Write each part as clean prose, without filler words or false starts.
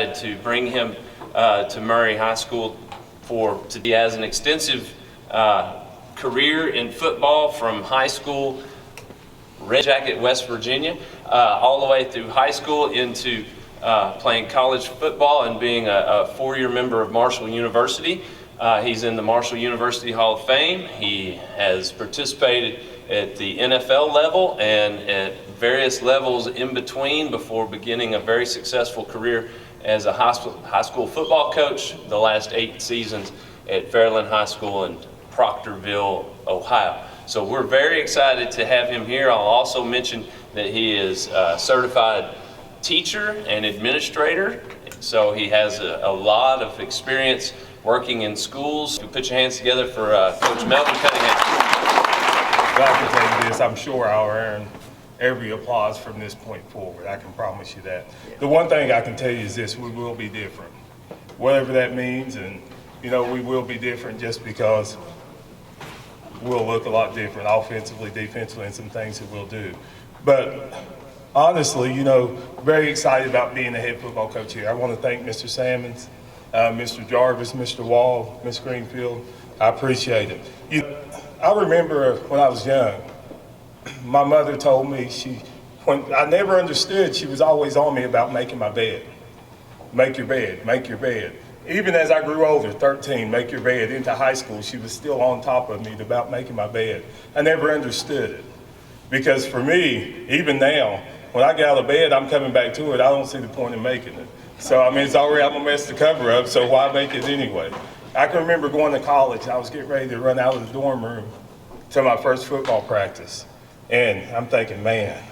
excited to bring him to Murray High School he has an extensive career in football from high school, Red Jacket, West Virginia, all the way through high school into playing college football and being a four-year member of Marshall University. He's in the Marshall University Hall of Fame. He has participated at the NFL level and at various levels in between before beginning a very successful career as a high school football coach the last 8 seasons at Fairland High School in Proctorville, Ohio. So we're very excited to have him here. I'll also mention that he is a certified teacher and administrator, so he has a lot of experience working in schools. Put your hands together for Coach Melvin Cunningham. Well, I can tell you this, I'm sure I'll earn every applause from this point forward. I can promise you that. The one thing I can tell you is this: we will be different. Whatever that means, and we will be different just because we'll look a lot different offensively, defensively, and some things that we'll do. But honestly, very excited about being the head football coach here. I want to thank Mr. Sammons, Mr. Jarvis, Mr. Wall, Ms. Greenfield. I appreciate it. I remember when I was young, my mother told me when I never understood, she was always on me about making my bed. Make your bed, make your bed. Even as I grew older, 13, make your bed, into high school, she was still on top of me about making my bed. I never understood it. Because for me, even now, when I get out of bed, I'm coming back to it. I don't see the point in making it. So, it's already, I'm gonna mess the cover up, so why make it anyway? I can remember going to college. I was getting ready to run out of the dorm room to my first football practice. And I'm thinking, man,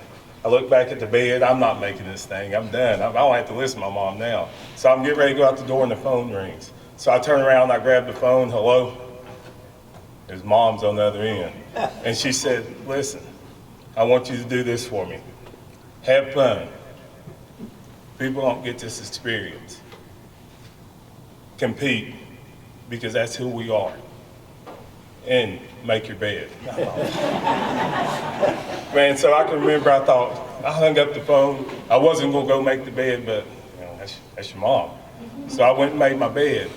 I look back at the bed, I'm not making this thing, I'm done. I don't have to listen to my mom now. So I'm getting ready to go out the door and the phone rings. So I turn around, I grab the phone, hello? His mom's on the other end. And she said, listen, I want you to do this for me. Have fun. People don't get this experience. Compete, because that's who we are. And make your bed. Man, so I can remember, I thought, I hung up the phone. I wasn't gonna go make the bed, but that's your mom. So I went and made my bed.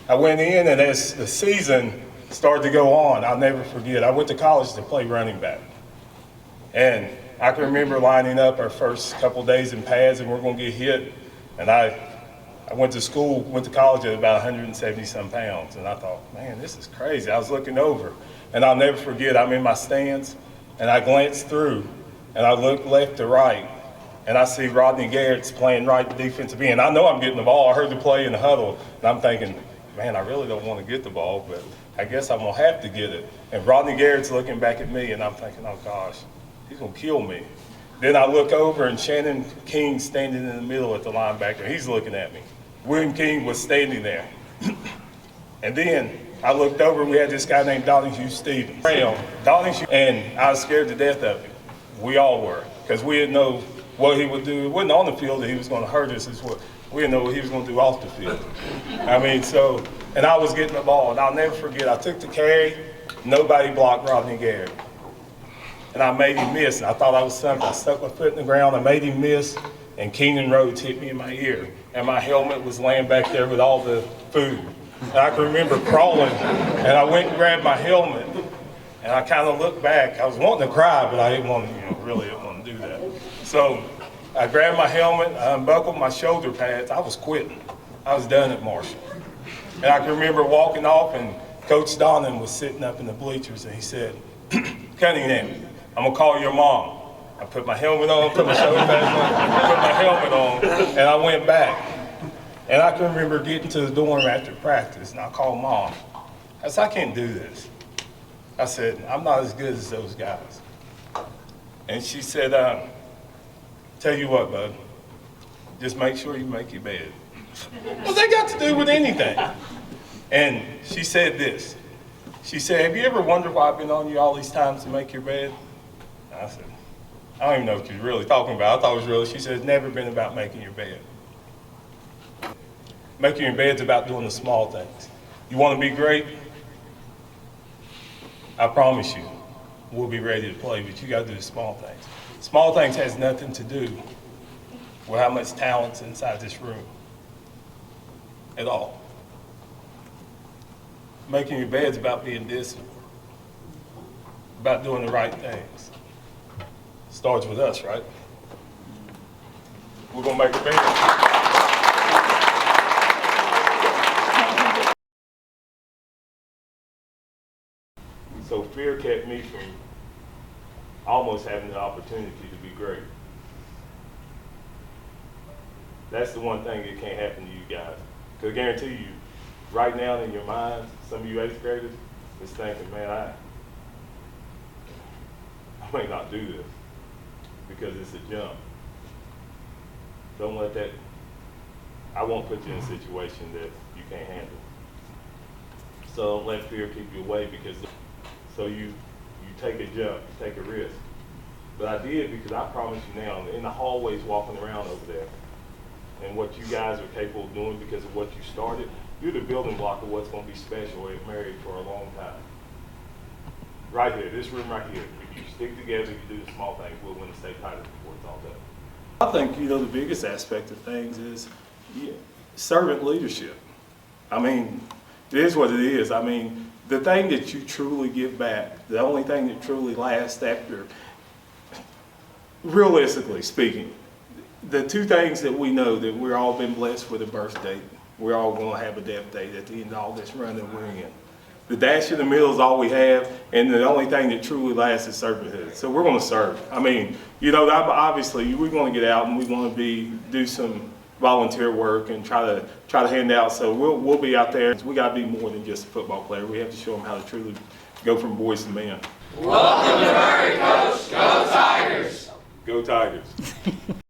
I went in, and as the season started to go on, I'll never forget, I went to college to play running back. And I can remember lining up our first couple days in pads, and we're gonna get hit. And I went to college at about 170 some pounds, and I thought, man, this is crazy. I was looking over, and I'll never forget, I'm in my stands, and I glanced through, and I look left to right, and I see Rodney Garrett's playing right defensive end. I know I'm getting the ball. I heard the play in the huddle, and I'm thinking, man, I really don't want to get the ball, but I guess I'm gonna have to get it. And Rodney Garrett's looking back at me, and I'm thinking, oh gosh, he's gonna kill me. Then I look over, and Shannon King's standing in the middle at the linebacker. He's looking at me. William King was standing there. And then I looked over, and we had this guy named Donahue Stevens. And I was scared to death of him. We all were, because we didn't know what he would do. It wasn't on the field that he was gonna hurt us, we didn't know what he was gonna do off the field. And I was getting the ball, and I'll never forget, I took the carry, nobody blocked Rodney Garrett. And I made him miss, and I thought I was something. I stuck my foot in the ground, I made him miss, and Keenan Rhodes hit me in my ear. And my helmet was laying back there with all the food. And I can remember crawling, and I went and grabbed my helmet, and I kind of looked back. I was wanting to cry, but I didn't want to, really didn't want to do that. So I grabbed my helmet, I unbuckled my shoulder pads. I was quitting. I was done at Marshall. And I can remember walking off, and Coach Donnan was sitting up in the bleachers, and he said, Cunningham, I'm gonna call your mom. I put my helmet on, put my shoulder pads on, put my helmet on, and I went back. And I can remember getting to the dorm after practice, and I called Mom. I said, I can't do this. I said, I'm not as good as those guys. And she said, tell you what, bud, just make sure you make your bed. What's that got to do with anything? And she said this. She said, have you ever wondered why I've been on you all these times to make your bed? And I said, I don't even know what you're really talking about. I thought it was really, she said, it's never been about making your bed. Making your bed's about doing the small things. You want to be great? I promise you, we'll be ready to play, but you got to do the small things. Small things has nothing to do with how much talent's inside this room. at all. Making your bed's about being disciplined, about doing the right things. Starts with us, right? We're gonna make a bed. So fear kept me from almost having the opportunity to be great. That's the one thing that can't happen to you guys. Because I guarantee you, right now in your minds, some of you 8th graders is thinking, man, I may not do this because it's a jump. Don't let that, I won't put you in a situation that you can't handle. So don't let fear keep you away because, so you take a jump, you take a risk. But I did because I promise you now, in the hallways walking around over there, and what you guys are capable of doing because of what you started, you're the building block of what's going to be special at Married for a long time. Right here, this room right here. If you stick together, you do the small things, we'll win the state title before it's all done. I think, the biggest aspect of things is servant leadership. I mean, it is what it is. I mean, the thing that you truly give back, the only thing that truly lasts after, realistically speaking, the two things that we know that we're all been blessed with a birth date, we're all going to have a death date at the end of all this run that we're in. The dash in the middle is all we have, and the only thing that truly lasts is servanthood. So we're going to serve. I mean, obviously we're going to get out and we want to do some volunteer work and try to hand out. So we'll be out there. We got to be more than just a football player. We have to show them how to truly go from boys to men. Welcome to Murray, Coach. Go Tigers! Go Tigers.